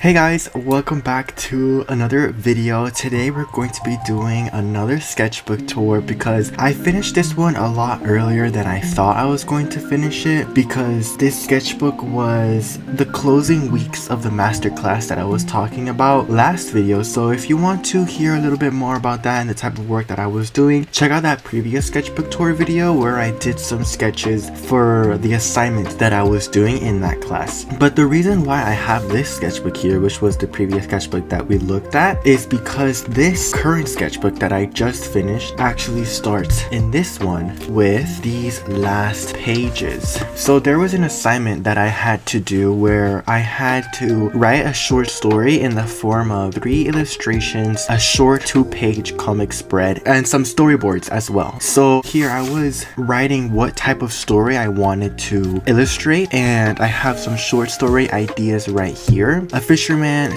Hey guys, welcome back to another video. Today we're going to be doing another sketchbook tour because I finished this one a lot earlier than I thought I was going to finish it, because this sketchbook was the closing weeks of the masterclass that I was talking about last video. So if you want to hear a little bit more about that and the type of work that I was doing, check out that previous sketchbook tour video where I did some sketches for the assignment that I was doing in that class. But the reason why I have this sketchbook here, which was the previous sketchbook that we looked at, is because this current sketchbook that I just finished actually starts in this one with these last pages. So there was an assignment that I had to do where I had to write a short story in the form of 3 illustrations, a short 2-page comic spread, and some storyboards as well. So here I was writing what type of story I wanted to illustrate, and I have some short story ideas right here. A fisherman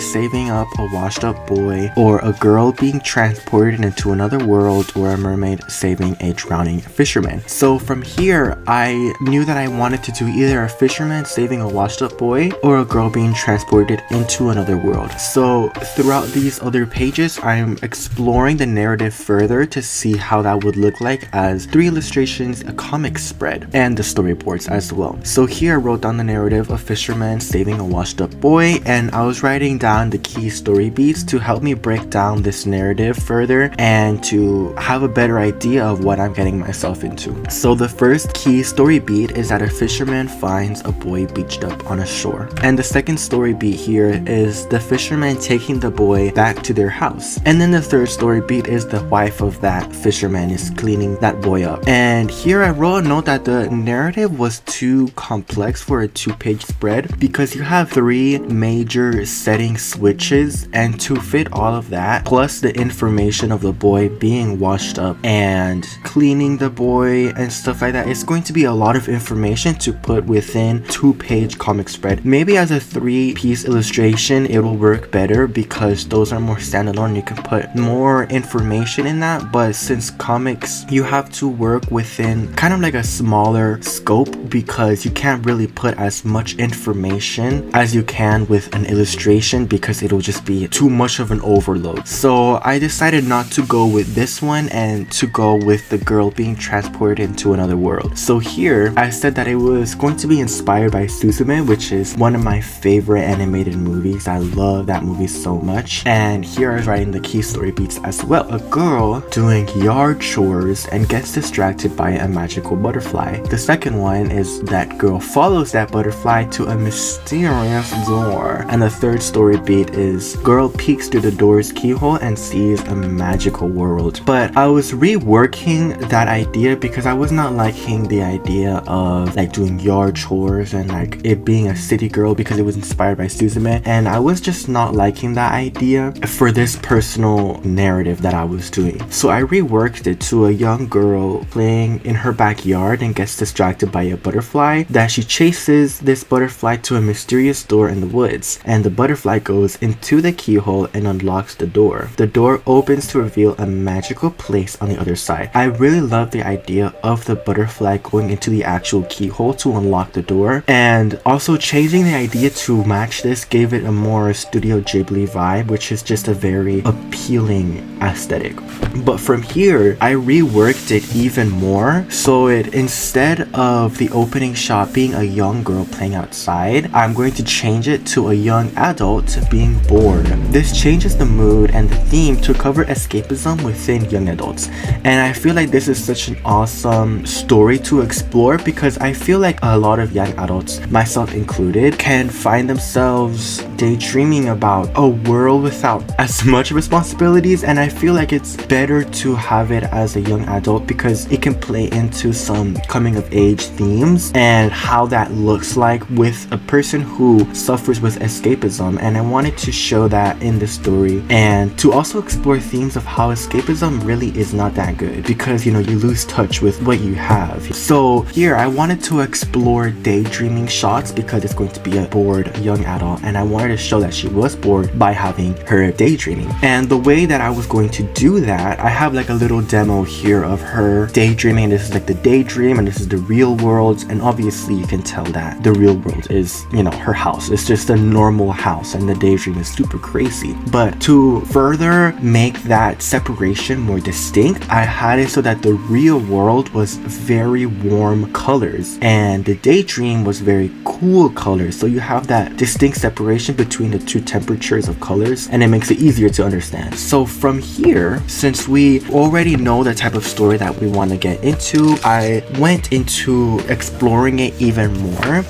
saving up a washed up boy, or a girl being transported into another world, or a mermaid saving a drowning fisherman. So from here I knew that I wanted to do either a fisherman saving a washed up boy or a girl being transported into another world. So throughout these other pages I'm exploring the narrative further to see how that would look like as 3 illustrations, a comic spread, and the storyboards as well. So here I wrote down the narrative of fisherman saving a washed up boy, and I was writing down the key story beats to help me break down this narrative further and to have a better idea of what I'm getting myself into. So the first key story beat is that a fisherman finds a boy beached up on a shore. And the second story beat here is the fisherman taking the boy back to their house. And then the third story beat is the wife of that fisherman is cleaning that boy up. And here I wrote a note that the narrative was too complex for a 2-page spread because you have 3 major setting switches, and to fit all of that plus the information of the boy being washed up and cleaning the boy and stuff like that, it's going to be a lot of information to put within 2-page comic spread. Maybe as a 3-piece illustration it will work better because those are more standalone, you can put more information in that. But since comics, you have to work within kind of like a smaller scope because you can't really put as much information as you can with an illustration because it'll just be too much of an overload. So I decided not to go with this one and to go with the girl being transported into another world. So here I said that it was going to be inspired by Suzume, which is one of my favorite animated movies. I love that movie so much. And here I was writing the key story beats as well. A girl doing yard chores and gets distracted by a magical butterfly. The second one is that girl follows that butterfly to a mysterious door. And the third story beat is girl peeks through the door's keyhole and sees a magical world. But I was reworking that idea because I was not liking the idea of like doing yard chores and like it being a city girl because it was inspired by Suzume, and I was just not liking that idea for this personal narrative that I was doing. So I reworked it to a young girl playing in her backyard and gets distracted by a butterfly, that she chases this butterfly to a mysterious door in the woods, and the butterfly goes into the keyhole and unlocks the door. The door opens to reveal a magical place on the other side. I really love the idea of the butterfly going into the actual keyhole to unlock the door, and also changing the idea to match this gave it a more Studio Ghibli vibe, which is just a very appealing aesthetic. But from here I reworked it even more, so it, instead of the opening shot being a young girl playing outside, I'm going to change it to a young adult being bored. This changes the mood and the theme to cover escapism within young adults, and I feel like this is such an awesome story to explore because I feel like a lot of young adults, myself included, can find themselves daydreaming about a world without as much responsibilities, and I feel like it's better to have it as a young adult because it can play into some coming of age themes and how that looks like with a person who suffers with escapism. And I wanted to show that in the story and to also explore themes of how escapism really is not that good because, you know, you lose touch with what you have. So here I wanted to explore daydreaming shots because it's going to be a bored young adult, and I wanted to show that she was bored by having her daydreaming. And the way that I was going to do that, I have like a little demo here of her daydreaming. This is like the daydream and this is the real world, and obviously you can tell that the real world is, you know, her house. It's just a normal house and the daydream is super crazy. But to further make that separation more distinct, I had it so that the real world was very warm colors and the daydream was very cool colors. So you have that distinct separation between the two temperatures of colors, and it makes it easier to understand. So from here, since we already know the type of story that we want to get into, I went into exploring it even more.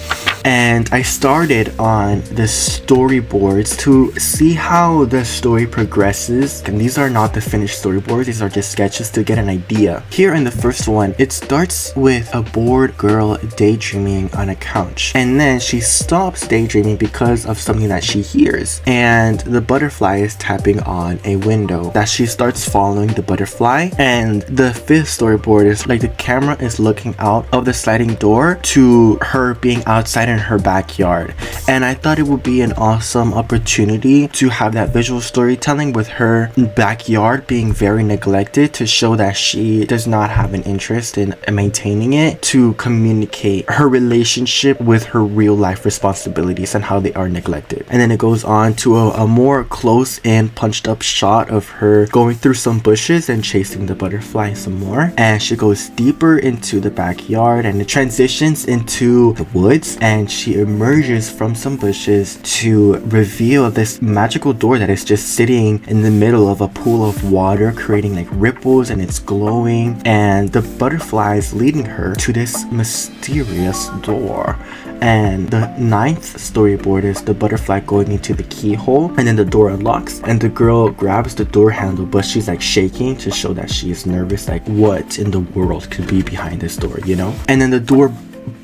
And I started on the storyboards to see how the story progresses. And these are not the finished storyboards, these are just sketches to get an idea. Here in the first one, it starts with a bored girl daydreaming on a couch. And then she stops daydreaming because of something that she hears. And the butterfly is tapping on a window. That she starts following the butterfly. And the fifth storyboard is like the camera is looking out of the sliding door to her being outside in her backyard. And I thought it would be an awesome opportunity to have that visual storytelling with her backyard being very neglected to show that she does not have an interest in maintaining it, to communicate her relationship with her real life responsibilities and how they are neglected. And then it goes on to a more close in punched up shot of her going through some bushes and chasing the butterfly some more, and she goes deeper into the backyard and it transitions into the woods, and she emerges from some bushes to reveal this magical door that is just sitting in the middle of a pool of water, creating like ripples, and it's glowing, and the butterfly is leading her to this mysterious door. And the ninth storyboard is the butterfly going into the keyhole, and then the door unlocks and the girl grabs the door handle, but she's like shaking to show that she is nervous, like what in the world could be behind this door, you know? And then the door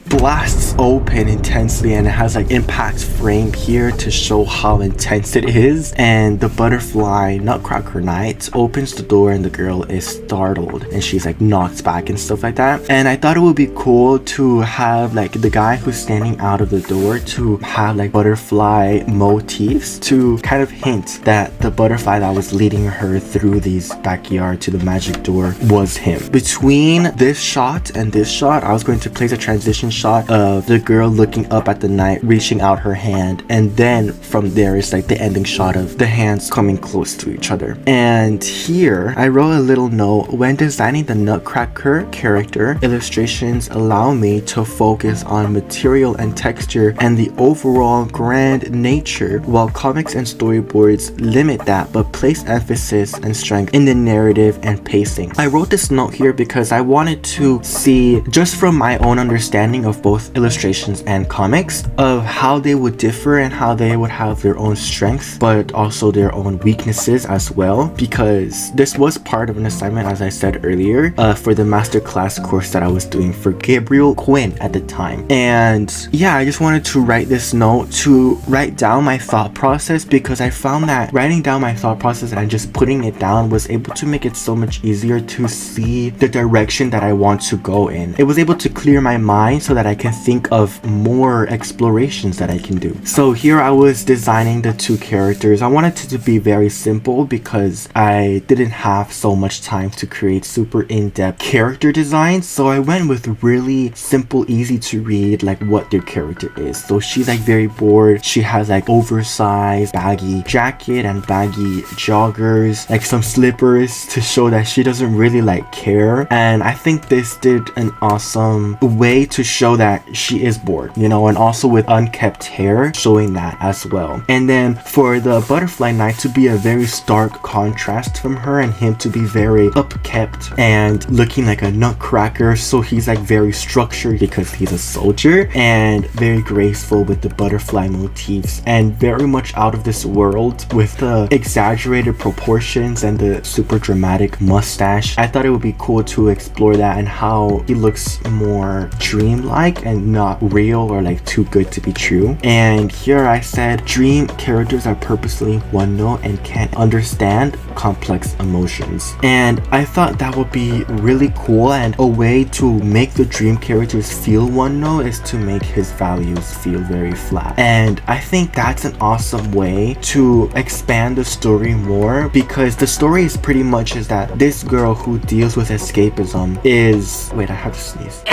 blasts open intensely, and it has like impact frame here to show how intense it is. And the butterfly Nutcracker Knight opens the door and the girl is startled and she's like knocked back and stuff like that. And I thought it would be cool to have like the guy who's standing out of the door to have like butterfly motifs to kind of hint that the butterfly that was leading her through these backyard to the magic door was him. Between this shot and this shot, I was going to place a transition shot of the girl looking up at the knight, reaching out her hand, and then from there is like the ending shot of the hands coming close to each other. And here I wrote a little note: when designing the Nutcracker character, illustrations allow me to focus on material and texture and the overall grand nature, while comics and storyboards limit that but place emphasis and strength in the narrative and pacing. I wrote this note here because I wanted to see, just from my own understanding of both illustrations and comics, of how they would differ and how they would have their own strengths but also their own weaknesses as well, because this was part of an assignment, as I said earlier, for the masterclass course that I was doing for Gabriel Quinn at the time. And yeah, I just wanted to write this note to write down my thought process, because I found that writing down my thought process and just putting it down was able to make it so much easier to see the direction that I want to go in. It was able to clear my mind so that I can think of more explorations that I can do. So here I was designing the two characters. I wanted it to be very simple because I didn't have so much time to create super in-depth character designs, so I went with really simple, easy to read, like what their character is. So she's like very bored. She has like oversized baggy jacket and baggy joggers, like some slippers to show that she doesn't really like care. And I think this did an awesome way to show that she is bored, you know, and also with unkept hair showing that as well. And then for the butterfly knight to be a very stark contrast from her, and him to be very upkept and looking like a nutcracker, so he's like very structured because he's a soldier, and very graceful with the butterfly motifs, and very much out of this world with the exaggerated proportions and the super dramatic mustache. I thought it would be cool to explore that and how he looks more dreamlike and not real or like too good to be true. And here I said dream characters are purposely one note and can't understand complex emotions. And I thought that would be really cool, and a way to make the dream characters feel one note is to make his values feel very flat. And I think that's an awesome way to expand the story more, because the story is pretty much is that this girl who deals with escapism is, wait, I have to sneeze.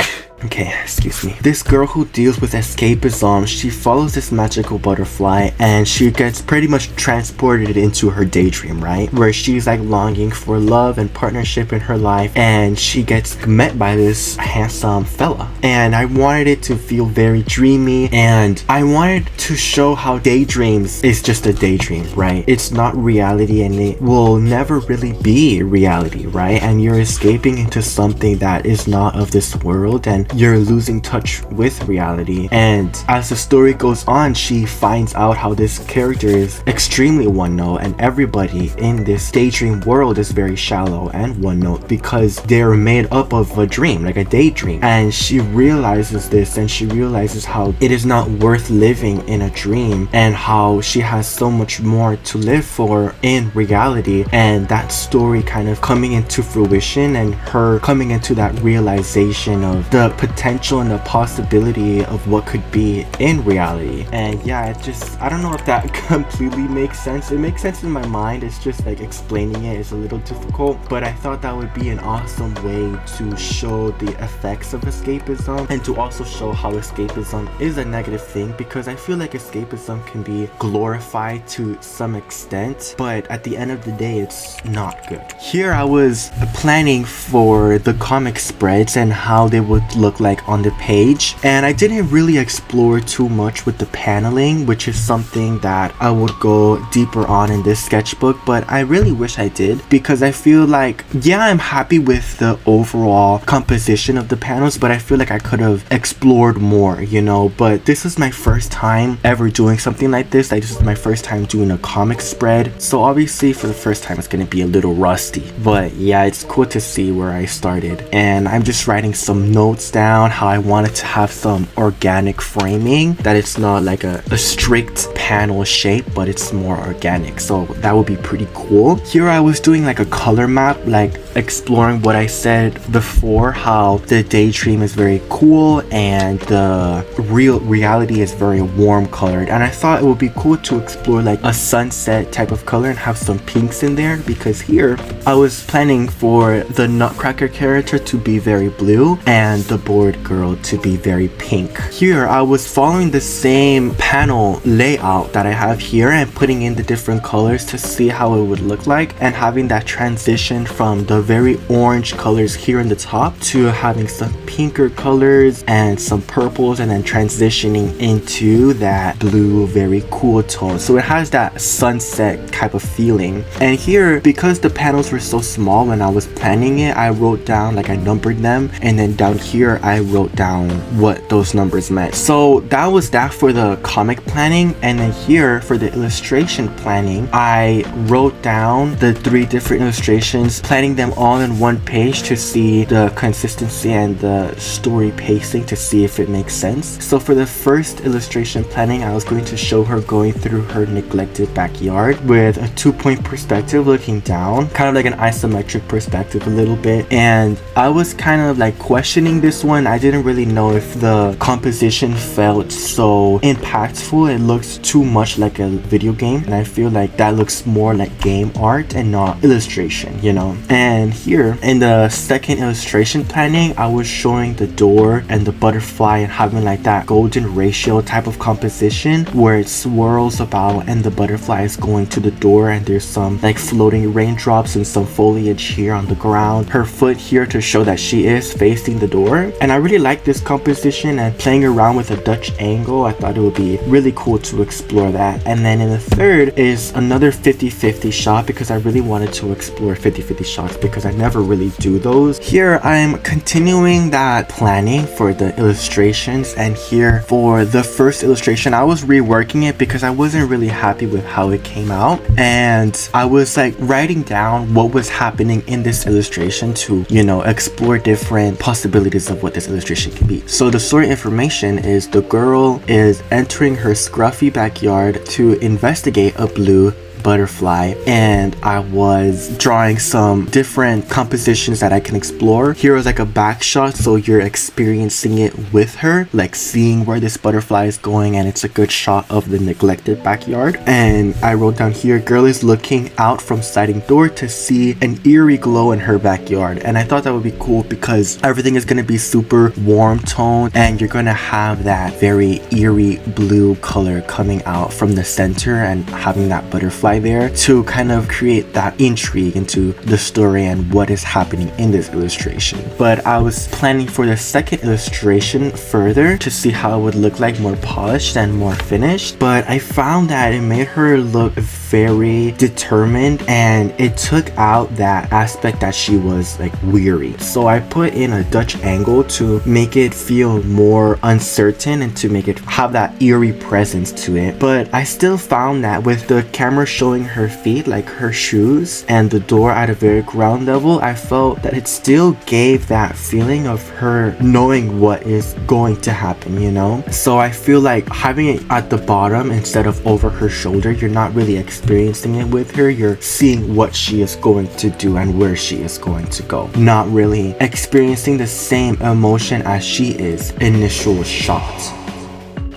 Okay, excuse me. This girl who deals with escapism, she follows this magical butterfly and she gets pretty much transported into her daydream, right? Where she's like longing for love and partnership in her life, and she gets met by this handsome fella. And I wanted it to feel very dreamy, and I wanted to show how daydreams is just a daydream, right? It's not reality, and it will never really be reality, right? And you're escaping into something that is not of this world, and you're losing touch with reality. And as the story goes on, she finds out how this character is extremely one note, and everybody in this daydream world is very shallow and one note because they're made up of a dream, like a daydream. And she realizes this, and she realizes how it is not worth living in a dream, and how she has so much more to live for in reality. And that story kind of coming into fruition, and her coming into that realization of the potential and the possibility of what could be in reality. And yeah, it just, I don't know if that completely makes sense. It makes sense in my mind, it's just like explaining it is a little difficult, but I thought that would be an awesome way to show the effects of escapism, and to also show how escapism is a negative thing, because I feel like escapism can be glorified to some extent, but at the end of the day, it's not good. Here I was planning for the comic spreads and how they would look like on the page, and I didn't really explore too much with the paneling, which is something that I would go deeper on in this sketchbook, but I really wish I did, because I feel like, yeah, I'm happy with the overall composition of the panels, but I feel like I could have explored more, you know. But this is my first time ever doing something like this. Like, this is my first time doing a comic spread, so obviously for the first time it's gonna be a little rusty, but yeah, it's cool to see where I started. And I'm just writing some notes down how I wanted to have some organic framing, that it's not like a strict panel shape, but it's more organic, so that would be pretty cool. Here I was doing like a color map, like exploring what I said before, how the daydream is very cool and the reality is very warm colored, and I thought it would be cool to explore like a sunset type of color and have some pinks in there, because here I was planning for the Nutcracker character to be very blue and the bored girl to be very pink. Here I was following the same panel layout that I have here and putting in the different colors to see how it would look like, and having that transition from the very orange colors here in the top to having some pinker colors and some purples, and then transitioning into that blue very cool tone, so it has that sunset type of feeling. And here, because the panels were so small when I was planning it, I wrote down, like I numbered them, and then down here I wrote down what those numbers meant. So that was that for the comic planning. And then here for the illustration planning, I wrote down the 3 different illustrations, planning them all in one page to see the consistency and the story pacing, to see if it makes sense. So for the first illustration planning, I was going to show her going through her neglected backyard with a 2-point perspective looking down, kind of like an isometric perspective a little bit. And I was kind of like questioning this one. I didn't really know if the composition felt so impactful. It looks too much like a video game, and I feel like that looks more like game art and not illustration, you know. And here in the second illustration planning, I was showing the door and the butterfly and having like that golden ratio type of composition where it swirls about and the butterfly is going to the door, and there's some like floating raindrops and some foliage here on the ground, her foot here to show that she is facing the door. And I really like this composition, and playing around with a Dutch angle, I thought it would be really cool to explore that. And then in the third is another 50-50 shot, because I really wanted to explore 50-50 shots because I never really do those. Here I'm continuing that planning for the illustrations, and here for the first illustration I was reworking it because I wasn't really happy with how it came out, and I was like writing down what was happening in this illustration to, you know, explore different possibilities of what this illustration can be. So the story information is the girl is entering her scruffy backyard to investigate a blue butterfly, and I was drawing some different compositions that I can explore. Here was like a back shot, so you're experiencing it with her, like seeing where this butterfly is going, and it's a good shot of the neglected backyard. And I wrote down here, girl is looking out from sliding door to see an eerie glow in her backyard. And I thought that would be cool because everything is going to be super warm tone, and you're going to have that very eerie blue color coming out from the center and having that butterfly there to kind of create that intrigue into the story and what is happening in this illustration. But I was planning for the second illustration further to see how it would look like, more polished and more finished, but I found that it made her look very determined, and it took out that aspect that she was like weary. So I put in a Dutch angle to make it feel more uncertain and to make it have that eerie presence to it. But I still found that with the camera showing her feet, like her shoes, and the door at a very ground level, I felt that it still gave that feeling of her knowing what is going to happen, you know? So I feel like having it at the bottom instead of over her shoulder, you're not really experiencing it with her, you're seeing what she is going to do and where she is going to go, not really experiencing the same emotion as she is initial shot.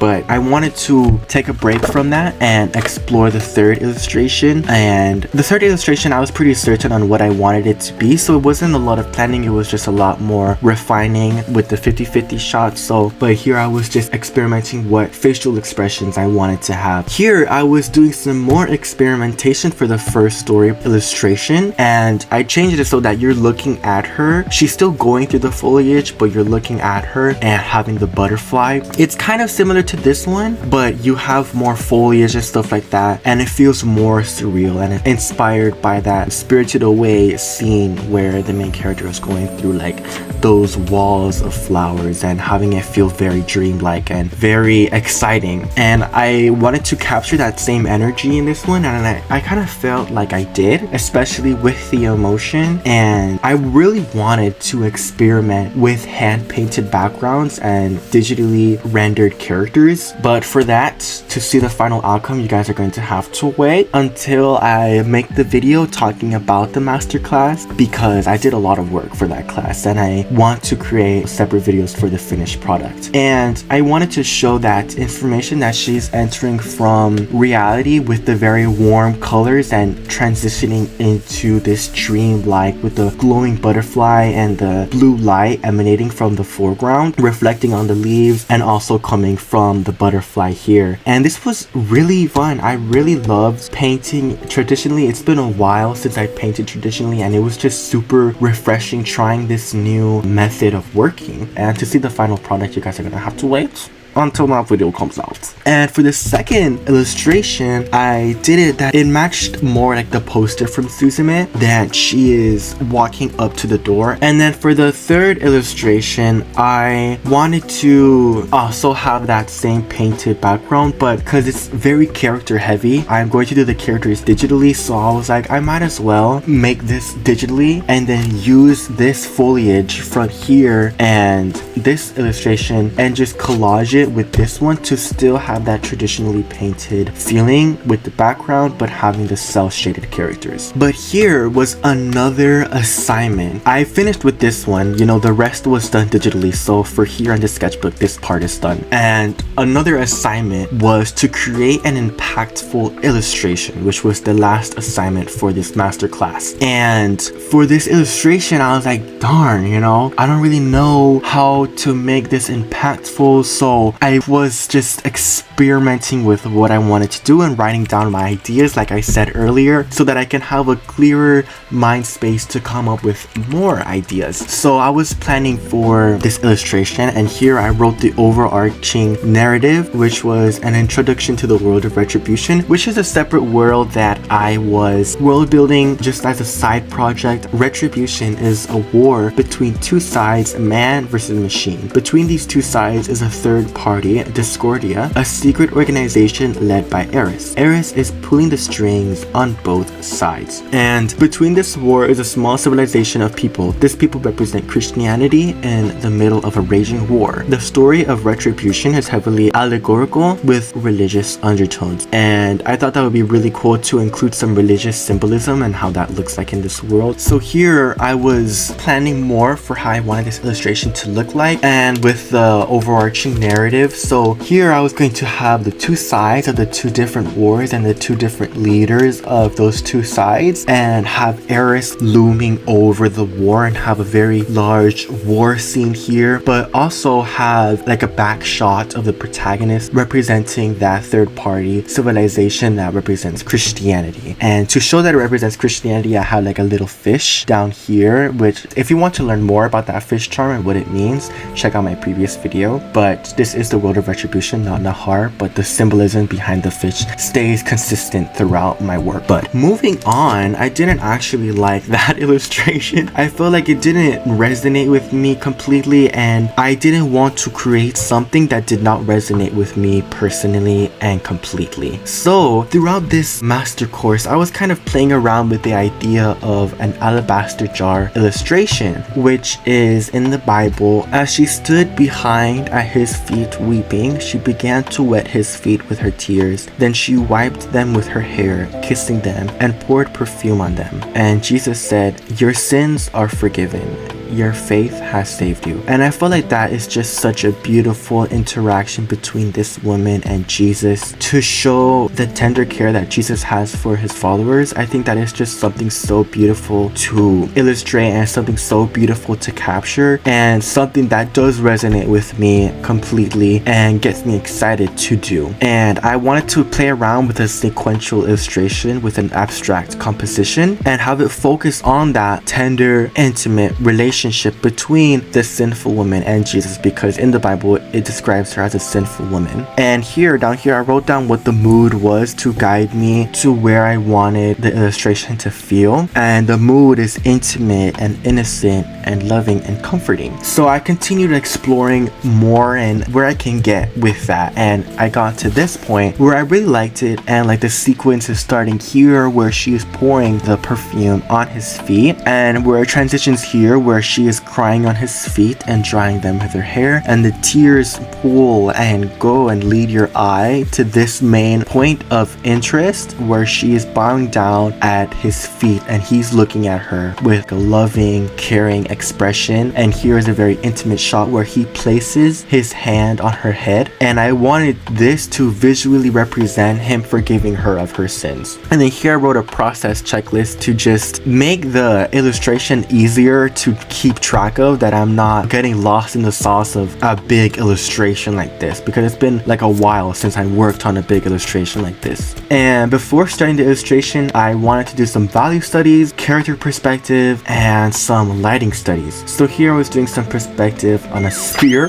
But I wanted to take a break from that and explore the third illustration. And the third illustration, I was pretty certain on what I wanted it to be, so it wasn't a lot of planning, it was just a lot more refining with the 50-50 shots. So but here I was just experimenting what facial expressions I wanted to have. Here I was doing some more experimentation for the first story illustration, and I changed it so that you're looking at her, she's still going through the foliage, but you're looking at her and having the butterfly. It's kind of similar to this one, but you have more foliage and stuff like that, and it feels more surreal and inspired by that Spirited Away scene where the main character is going through like those walls of flowers and having it feel very dreamlike and very exciting. And I wanted to capture that same energy in this one, and I kind of felt like I did, especially with the emotion. And I really wanted to experiment with hand painted backgrounds and digitally rendered characters, but for that to see the final outcome, you guys are going to have to wait until I make the video talking about the masterclass, because I did a lot of work for that class and I want to create separate videos for the finished product. And I wanted to show that information that she's entering from reality with the very warm colors and transitioning into this dream like with the glowing butterfly and the blue light emanating from the foreground, reflecting on the leaves, and also coming from the butterfly here. And this was really fun. I really loved painting traditionally. It's been a while since I painted traditionally, and it was just super refreshing trying this new method of working. And to see the final product, you guys are gonna have to wait until my video comes out. And for the second illustration, I did it that it matched more like the poster from Suzume, that she is walking up to the door. And then for the third illustration, I wanted to also have that same painted background, but because it's very character heavy, I'm going to do the characters digitally, so I was like, I might as well make this digitally and then use this foliage from here and this illustration and just collage it with this one to still have that traditionally painted feeling with the background, but having the cell shaded characters. But here was another assignment. I finished with this one, you know, the rest was done digitally, so for here on the sketchbook, this part is done. And another assignment was to create an impactful illustration, which was the last assignment for this masterclass. And for this illustration, I was like, darn, you know, I don't really know how to make this impactful, so I was just experimenting with what I wanted to do and writing down my ideas, like I said earlier, so that I can have a clearer mind space to come up with more ideas. So I was planning for this illustration, and here I wrote the overarching narrative, which was an introduction to the world of Retribution, which is a separate world that I was world building just as a side project. Retribution is a war between two sides, man versus machine. Between these two sides is a third party, Discordia, a secret organization led by Eris. Eris is pulling the strings on both sides. And between this war is a small civilization of people. These people represent Christianity in the middle of a raging war. The story of retribution is heavily allegorical with religious undertones. And I thought that would be really cool to include some religious symbolism and how that looks like in this world. So here I was planning more for how I wanted this illustration to look like and with the overarching narrative. So here I was going to have the two sides of the two different wars and the two different leaders of those two sides, and have Eris looming over the war and have a very large war scene here, but also have like a back shot of the protagonist representing that third party civilization that represents Christianity. And to show that it represents Christianity, I have like a little fish down here, which if you want to learn more about that fish charm and what it means, check out my previous video. But this is the world of retribution, not Nahar, but the symbolism behind the fish stays consistent throughout my work. But moving on, I didn't actually like that illustration. I felt like it didn't resonate with me completely, and I didn't want to create something that did not resonate with me personally and completely. So throughout this master course, I was kind of playing around with the idea of an alabaster jar illustration, which is in the Bible. As she stood behind at his feet weeping, she began to wet his feet with her tears. Then she wiped them with her hair, kissing them, and poured perfume on them. And Jesus said, "Your sins are forgiven. Your faith has saved you." And I feel like that is just such a beautiful interaction between this woman and Jesus to show the tender care that Jesus has for his followers. I think that is just something so beautiful to illustrate and something so beautiful to capture, and something that does resonate with me completely and gets me excited to do. And I wanted to play around with a sequential illustration with an abstract composition and have it focus on that tender, intimate relationship between the sinful woman and Jesus, because in the Bible it describes her as a sinful woman. And here, down here, I wrote down what the mood was to guide me to where I wanted the illustration to feel, and the mood is intimate and innocent and loving and comforting. So I continued exploring more and where I can get with that, and I got to this point where I really liked it, and like the sequence is starting here where she is pouring the perfume on his feet, and where it transitions here where she is crying on his feet and drying them with her hair, and the tears pull and go and lead your eye to this main point of interest where she is bowing down at his feet and he's looking at her with a loving, caring expression. And here is a very intimate shot where he places his hand on her head, and I wanted this to visually represent him forgiving her of her sins. And then here I wrote a process checklist to just make the illustration easier to keep track of, that I'm not getting lost in the sauce of a big illustration like this, because it's been like a while since I worked on a big illustration like this. And before starting the illustration, I wanted to do some value studies, character perspective, and some lighting studies. So here I was doing some perspective on a sphere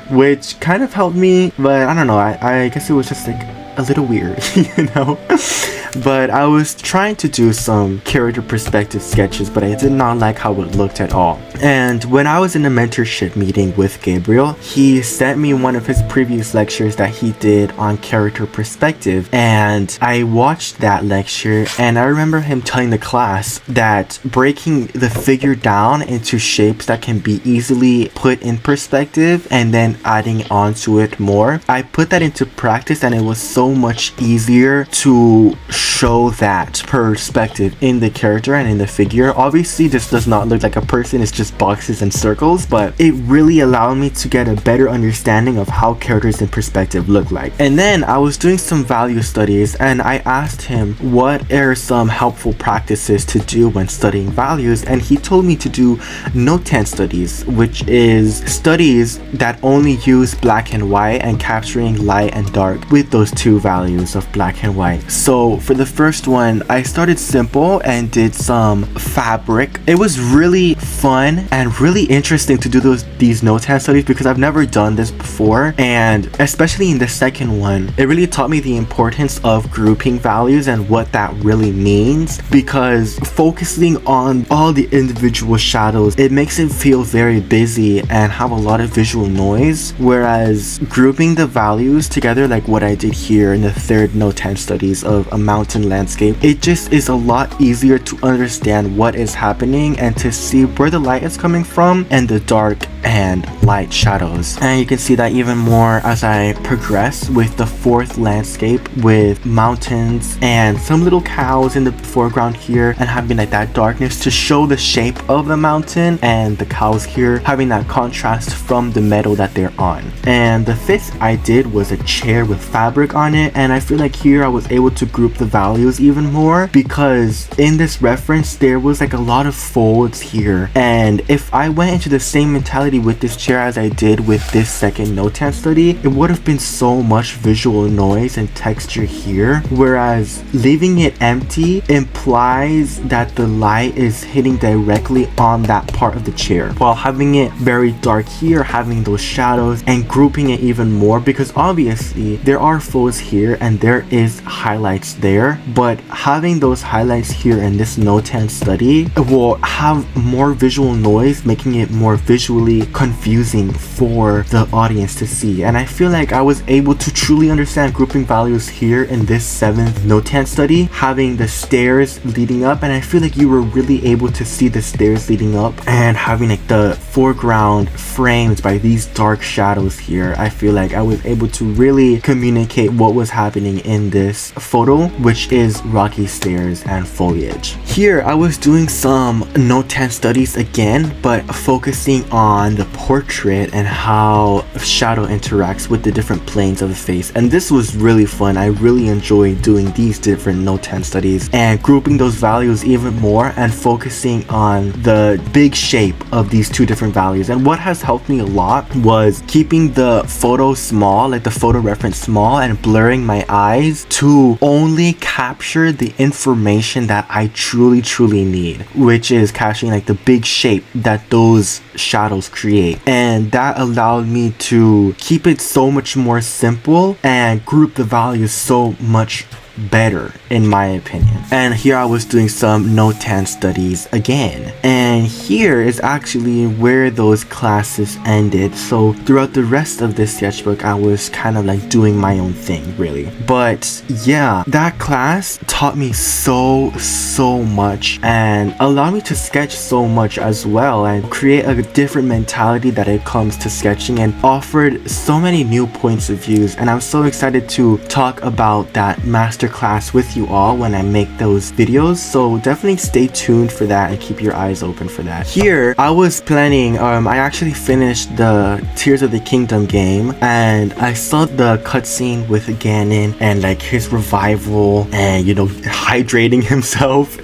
which kind of helped me, but I don't know, I guess it was just like a little weird, you know? But I was trying to do some character perspective sketches, but I did not like how it looked at all. And when I was in a mentorship meeting with Gabriel, he sent me one of his previous lectures that he did on character perspective, and I watched that lecture, and I remember him telling the class that breaking the figure down into shapes that can be easily put in perspective and then adding onto it more, I put that into practice, and it was so much easier to show that perspective in the character and in the figure. Obviously this does not look like a person, it's just boxes and circles, but it really allowed me to get a better understanding of how characters in perspective look like. And then I was doing some value studies, and I asked him what are some helpful practices to do when studying values, and he told me to do notan studies, which is studies that only use black and white and capturing light and dark with those two values of black and white. So for the the first one, I started simple and did some fabric. It was really fun and really interesting to do these note hand studies because I've never done this before, and especially in the second one, it really taught me the importance of grouping values and what that really means, because focusing on all the individual shadows, it makes it feel very busy and have a lot of visual noise, whereas grouping the values together like what I did here in the third note hand studies of a mountain landscape, it just is a lot easier to understand what is happening and to see where the light is coming from and the dark and light shadows. And you can see that even more as I progress with the fourth landscape with mountains and some little cows in the foreground here and having like that darkness to show the shape of the mountain, and the cows here having that contrast from the meadow that they're on. And the fifth I did was a chair with fabric on it, and I feel like here I was able to group the values even more because in this reference there was like a lot of folds here, and if I went into the same mentality with this chair as I did with this second note hand study, it would have been so much visual noise and texture here, whereas leaving it empty implies that the light is hitting directly on that part of the chair, while having it very dark here, having those shadows and grouping it even more, because obviously there are folds here and there is highlights there, but having those highlights here in this note hand study will have more visual noise, making it more visually confusing for the audience to see. And I feel like I was able to truly understand grouping values here in this seventh note hand study, having the stairs leading up, and I feel like you were really able to see the stairs leading up and having like the foreground framed by these dark shadows here. I feel like I was able to really communicate what was happening in this photo, which is rocky stairs and foliage. Here I was doing some note hand studies again, but focusing on the portrait and how shadow interacts with the different planes of the face, and this was really fun. I really enjoyed doing these different note hand studies and grouping those values even more and focusing on the big shape of these two different values. And what has helped me a lot was keeping the photo small, like the photo reference small, and blurring my eyes to only capture the information that I truly need, which is capturing like the big shape that those shadows create. And that allowed me to keep it so much more simple and group the values so much better in my opinion. And here I was doing some note hand studies again, and here is actually where those classes ended. So throughout the rest of this sketchbook I was kind of like doing my own thing really, but yeah, that class taught me so much and allowed me to sketch so much as well and create a different mentality that it comes to sketching, and offered so many new points of views. And I'm so excited to talk about that master class with you all when I make those videos, so definitely stay tuned for that and keep your eyes open for that. Here I was planning, I actually finished the Tears of the Kingdom game, and I saw the cutscene with Ganon and like his revival and, you know, hydrating himself.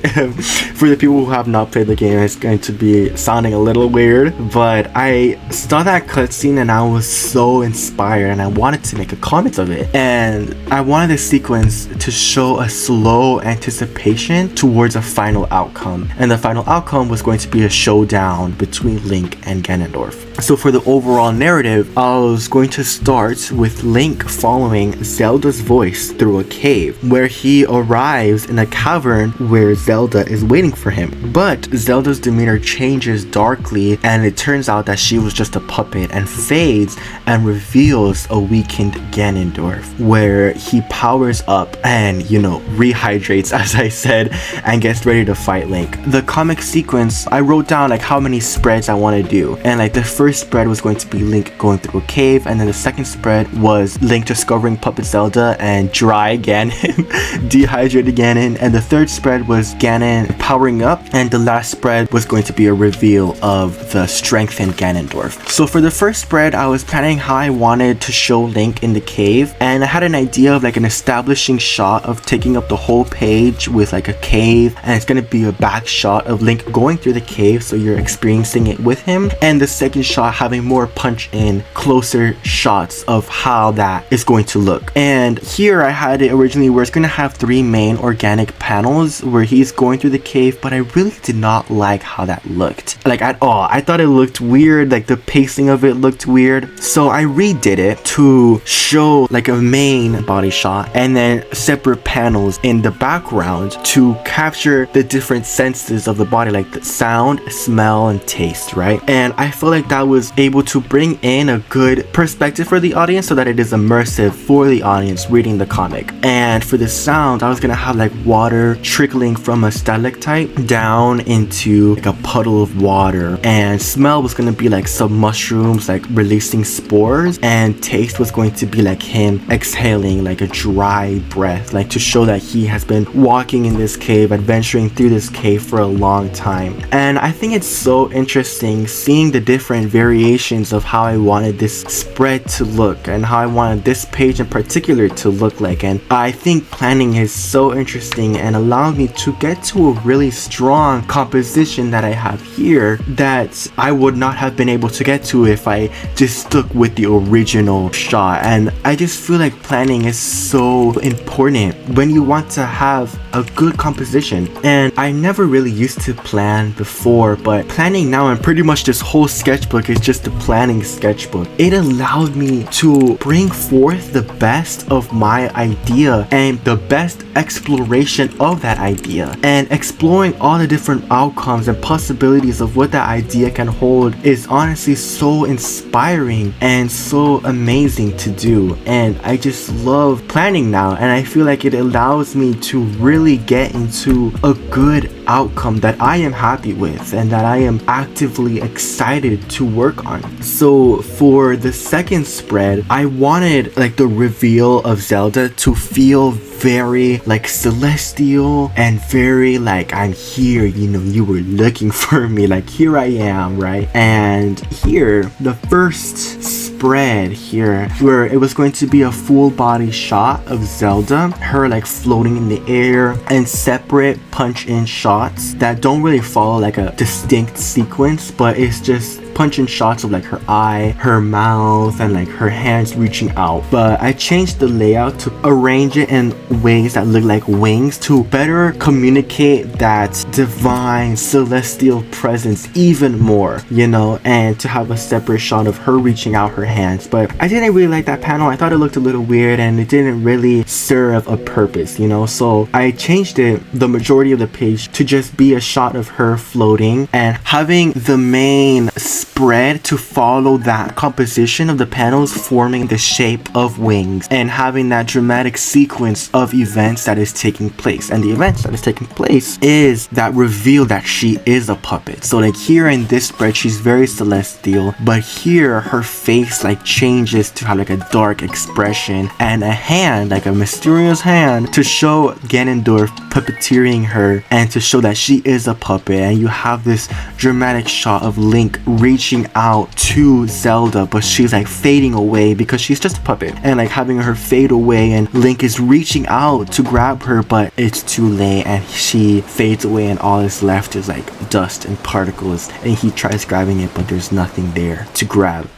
For the people who have not played the game, it's going to be sounding a little weird, but I saw that cutscene and I was so inspired and I wanted to make a comment of it, and I wanted the sequence to show a slow anticipation towards a final outcome, and the final outcome was going to be a showdown between Link and Ganondorf. So for the overall narrative, I was going to start with Link following Zelda's voice through a cave, where he arrives in a cavern where Zelda is waiting for him. But Zelda's demeanor changes darkly, and it turns out that she was just a puppet, and fades and reveals a weakened Ganondorf, where he powers up and, you know, rehydrates, as I said, and gets ready to fight Link. The comic sequence, I wrote down like how many spreads I want to do, and like the first spread was going to be Link going through a cave, and then the second spread was Link discovering Puppet Zelda and dry Ganon, dehydrated Ganon, and the third spread was Ganon powering up, and the last spread was going to be a reveal of the strengthened Ganondorf. So for the first spread, I was planning how I wanted to show Link in the cave, and I had an idea of like an establishing shot of taking up the whole page with like a cave, and it's going to be a back shot of Link going through the cave so you're experiencing it with him, and the second shot having more punch in, closer shots of how that is going to look. And here I had it originally where it's going to have 3 main organic panels where he's going through the cave, but I really did not like how that looked, like at all. I thought it looked weird, like the pacing of it looked weird. So I redid it to show like a main body shot and then separate panels in the background to capture the different senses of the body, like the sound, smell, and taste, right? And I feel like that was able to bring in a good perspective for the audience so that it is immersive for the audience reading the comic. And for the sound, I was gonna have like water trickling from a stalactite down into like a puddle of water, and smell was gonna be like some mushrooms like releasing spores, and taste was going to be like him exhaling like a dry breath, like to show that he has been walking in this cave, adventuring through this cave for a long time. And I think it's so interesting seeing the different variations of how I wanted this spread to look and how I wanted this page in particular to look like. And I think planning is so interesting and allowed me to get to a really strong composition that I have here that I would not have been able to get to if I just stuck with the original shot. And I just feel like planning is so important when you want to have a good composition. And I never really used to plan before, but planning now, and pretty much this whole sketchbook is just a planning sketchbook. It allowed me to bring forth the best of my idea and the best exploration of that idea, and exploring all the different outcomes and possibilities of what that idea can hold is honestly so inspiring and so amazing to do. And I just love planning now, and I feel like it allows me to really get into a good outcome that I am happy with and that I am actively excited to work on. So for the second spread, I wanted like the reveal of Zelda to feel very like celestial and very like, I'm here, you know, you were looking for me, like here I am, right? And here, the first spread here, where it was going to be a full body shot of Zelda, her like floating in the air, and separate punch in shots that don't really follow like a distinct sequence, but it's just punch-in shots of like her eye, her mouth, and like her hands reaching out. But I changed the layout to arrange it in ways that look like wings to better communicate that divine celestial presence even more, you know, and to have a separate shot of her reaching out her hands. But I didn't really like that panel. I thought it looked a little weird and it didn't really serve a purpose, you know, so I changed it, the majority of the page, to just be a shot of her floating and having the main spread to follow that composition of the panels forming the shape of wings, and having that dramatic sequence of events that is taking place. And the events that is taking place is that reveal that she is a puppet. So like here in this spread, she's very celestial, but here her face like changes to have like a dark expression and a hand, like a mysterious hand, to show Ganondorf puppeteering her and to show that she is a puppet. And you have this dramatic shot of Link reaching out to Zelda, but she's like fading away because she's just a puppet, and like having her fade away, and Link is reaching out to grab her, but it's too late and she fades away, and all that's left is like dust and particles, and he tries grabbing it but there's nothing there to grab.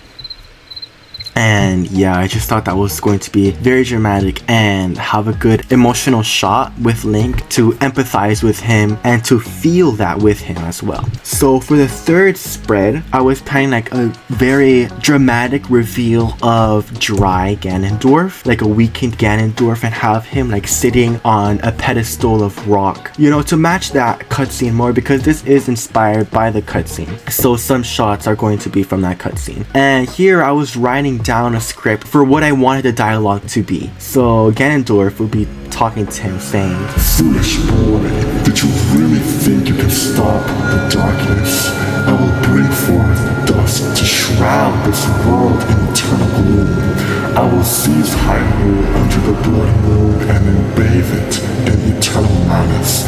And yeah, I just thought that was going to be very dramatic and have a good emotional shot with Link to empathize with him and to feel that with him as well. So for the third spread, I was planning like a very dramatic reveal of dry Ganondorf, like a weakened Ganondorf, and have him like sitting on a pedestal of rock, you know, to match that cutscene more, because this is inspired by the cutscene. So some shots are going to be from that cutscene. And here I was writing down a script for what I wanted the dialogue to be. So Ganondorf would be talking to him saying, "Foolish boy, did you really think you can stop the darkness? I will bring forth dust to shroud this world in eternal gloom. I will seize Hyrule under the blood moon and then bathe it in eternal madness.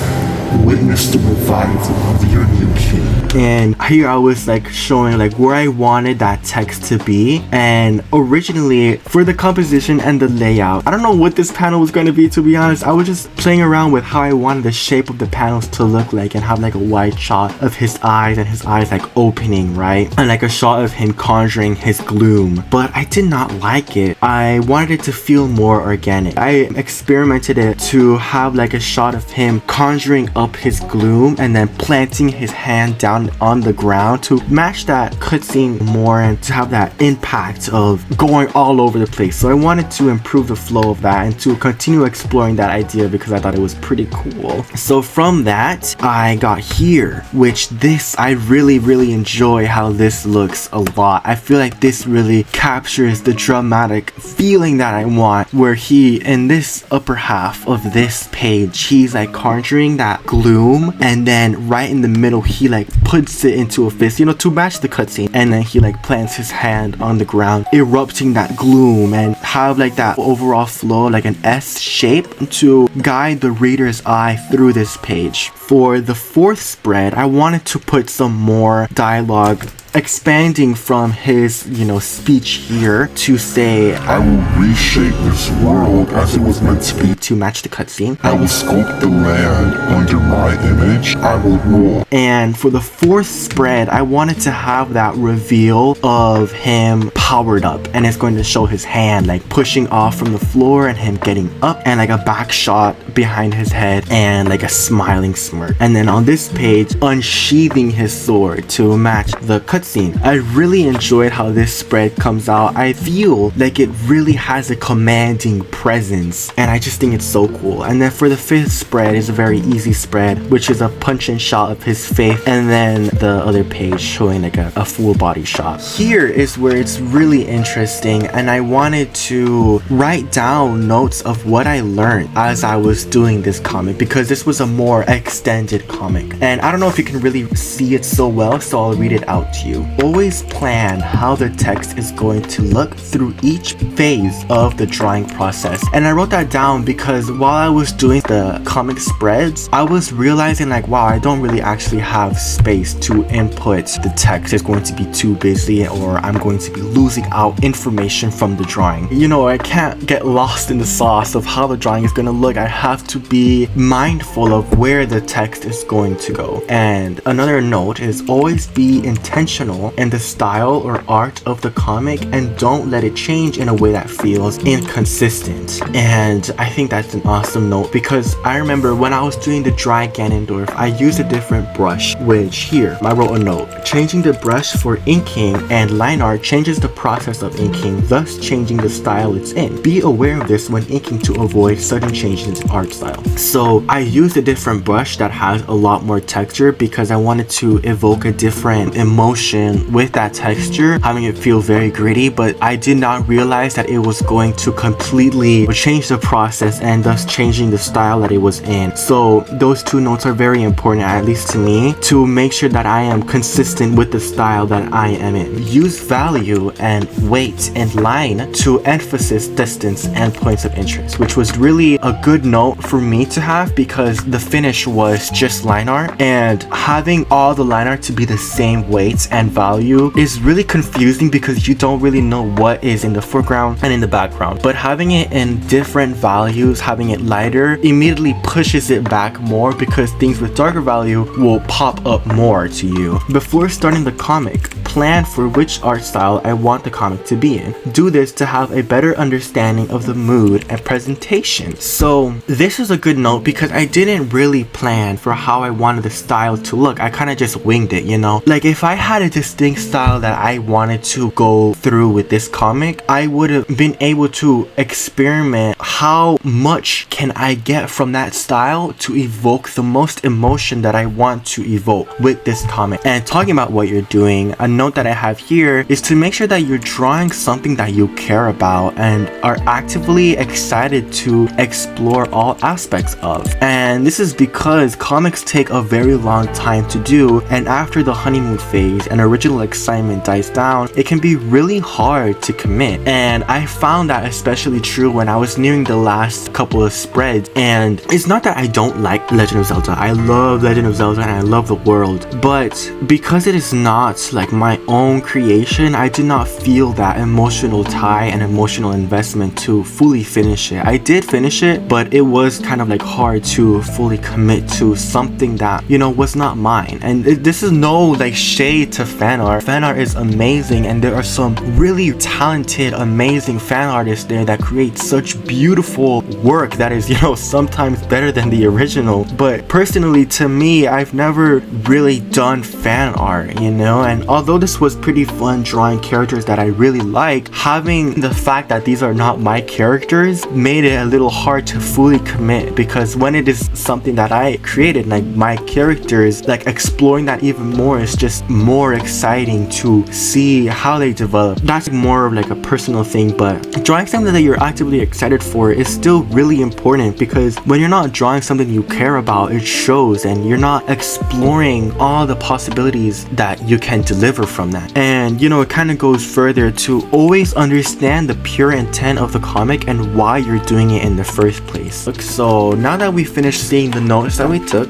witness the revival of your new king. And here I was like showing like where I wanted that text to be. And originally for the composition and the layout, I don't know what this panel was going to be, to be honest. I was just playing around with how I wanted the shape of the panels to look like, and have like a wide shot of his eyes, and his eyes like opening, right? And like a shot of him conjuring his gloom. But I did not like it. I wanted it to feel more organic. I experimented it to have like a shot of him conjuring up his gloom and then planting his hand down on the ground to match that cutscene more, and to have that impact of going all over the place. So I wanted to improve the flow of that and to continue exploring that idea because I thought it was pretty cool. So from that, I got here, which this, I really enjoy how this looks a lot. I feel like this really captures the dramatic feeling that I want, where he, in this upper half of this page, he's like conjuring that gloom, and then right in the middle he like puts it into a fist, you know, to match the cutscene, and then he like plants his hand on the ground, erupting that gloom, and have like that overall flow, like an S shape, to guide the reader's eye through this page. For the fourth spread, I wanted to put some more dialogue expanding from his, you know, speech here to say, I will reshape this world as it was meant to be, to match the cutscene. I will sculpt the land under my image. I will rule. And for the fourth spread, I wanted to have that reveal of him powered up, and it's going to show his hand like pushing off from the floor and him getting up, and like a back shot behind his head and like a smiling smirk. And then on this page, unsheathing his sword to match the cutscene. I really enjoyed how this spread comes out. I feel like it really has a commanding presence, and I just think it's so cool. And then for the fifth spread is a very easy spread, which is a punch-in shot of his face, and then the other page showing like a full body shot. Here is where it's really interesting, and I wanted to write down notes of what I learned as I was doing this comic, because this was a more extended comic, and I don't know if you can really see it so well, so I'll read it out to you. Always plan how the text is going to look through each phase of the drawing process. And I wrote that down because while I was doing the comic spreads, I was realizing like, wow, I don't really actually have space to input the text. It's going to be too busy, or I'm going to be losing out information from the drawing. You know, I can't get lost in the sauce of how the drawing is going to look. I have to be mindful of where the text is going to go. And another note is always be intentional in the style or art of the comic, and don't let it change in a way that feels inconsistent. And I think that's an awesome note, because I remember when I was doing the dry Ganondorf, I used a different brush, which here I wrote a note. Changing the brush for inking and line art changes the process of inking, thus changing the style it's in. Be aware of this when inking to avoid sudden changes in art style. So I used a different brush that has a lot more texture because I wanted to evoke a different emotion with that texture, having it feel very gritty, but I did not realize that it was going to completely change the process and thus changing the style that it was in. So those two notes are very important, at least to me, to make sure that I am consistent with the style that I am in. Use value and weight and line to emphasis distance and points of interest, which was really a good note for me to have, because the finish was just line art, and having all the line art to be the same weights and value is really confusing because you don't really know what is in the foreground and in the background. But having it in different values, having it lighter, immediately pushes it back more, because things with darker value will pop up more to you. Before starting the comic, plan for which art style I want the comic to be in. Do this to have a better understanding of the mood and presentation. So this is a good note because I didn't really plan for how I wanted the style to look. I kind of just winged it, you know? Like if I had a distinct style that I wanted to go through with this comic, I would have been able to experiment how much can I get from that style to evoke the most emotion that I want to evoke with this comic. And talking about what you're doing, a note note that I have here is to make sure that you're drawing something that you care about and are actively excited to explore all aspects of. And this is because comics take a very long time to do, and after the honeymoon phase and original excitement dies down, it can be really hard to commit. And I found that especially true when I was nearing the last couple of spreads. And it's not that I don't like Legend of Zelda. I love Legend of Zelda and I love the world, but because it is not like my own creation, I did not feel that emotional tie and emotional investment to fully finish it. I did finish it, but it was kind of like hard to fully commit to something that, you know, was not mine. And this is no like shade to fan art. Fan art is amazing, and there are some really talented, amazing fan artists there that create such beautiful work that is, you know, sometimes better than the original. But personally, to me, I've never really done fan art, you know, and although this was pretty fun drawing characters that I really like, having the fact that these are not my characters made it a little hard to fully commit, because when it is something that I created, like my characters, like exploring that even more is just more exciting to see how they develop. That's more of like a personal thing, but drawing something that you're actively excited for is still really important, because when you're not drawing something you care about, it shows, and you're not exploring all the possibilities that you can deliver from that. And you know, it kind of goes further to always understand the pure intent of the comic and why you're doing it in the first place. So now that we finished seeing the notes that we took,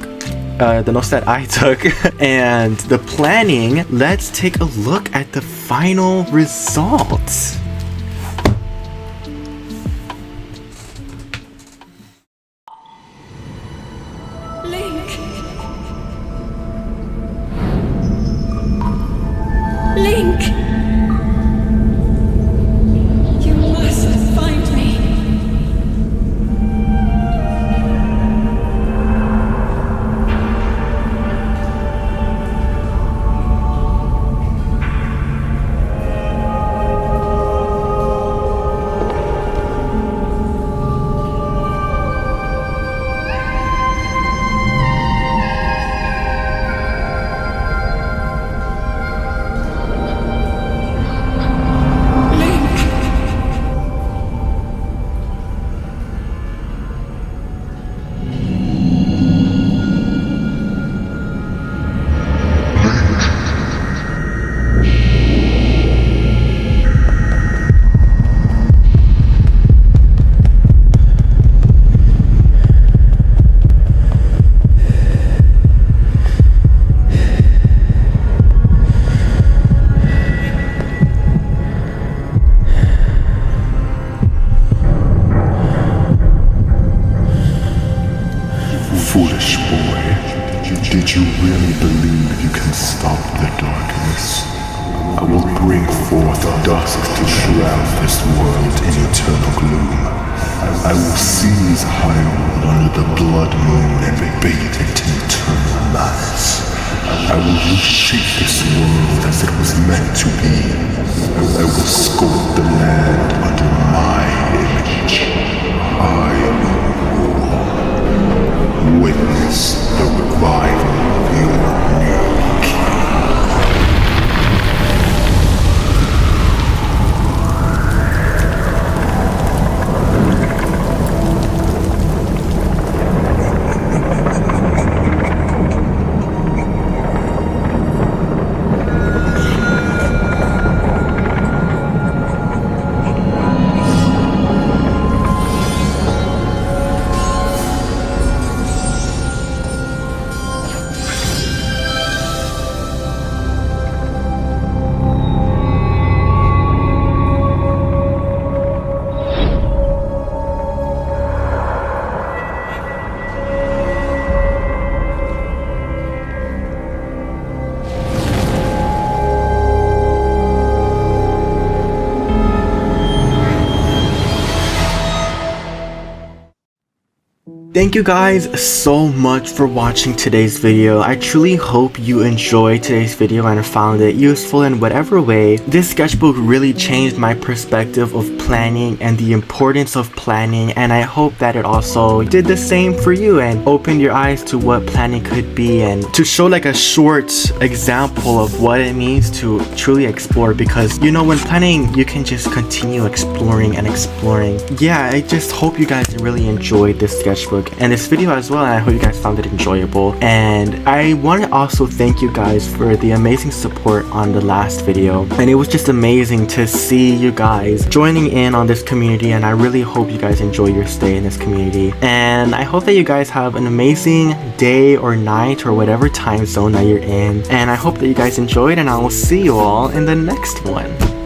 the notes that I took and the planning, let's take a look at the final results. Link! You must find me. Foolish boy, did you really believe you can stop the darkness? I will bring forth dusk to shroud this world in eternal gloom. I will seize Hyrule under the blood moon and bathe it in eternal nights. I will reshape this world as it was meant to be. I will sculpt the land under my image. I will rule. Witness the revival of your new king. Thank you guys so much for watching today's video. I truly hope you enjoyed today's video and found it useful in whatever way. This sketchbook really changed my perspective of planning and the importance of planning, and I hope that it also did the same for you and opened your eyes to what planning could be and to show like a short example of what it means to truly explore, because you know when planning you can just continue exploring and exploring. Yeah, I just hope you guys really enjoyed this sketchbook and this video as well, and I hope you guys found it enjoyable. And I want to also thank you guys for the amazing support on the last video, and it was just amazing to see you guys joining in on this community, and I really hope you guys enjoy your stay in this community. And I hope that you guys have an amazing day or night or whatever time zone that you're in, and I hope that you guys enjoyed, and I will see you all in the next one.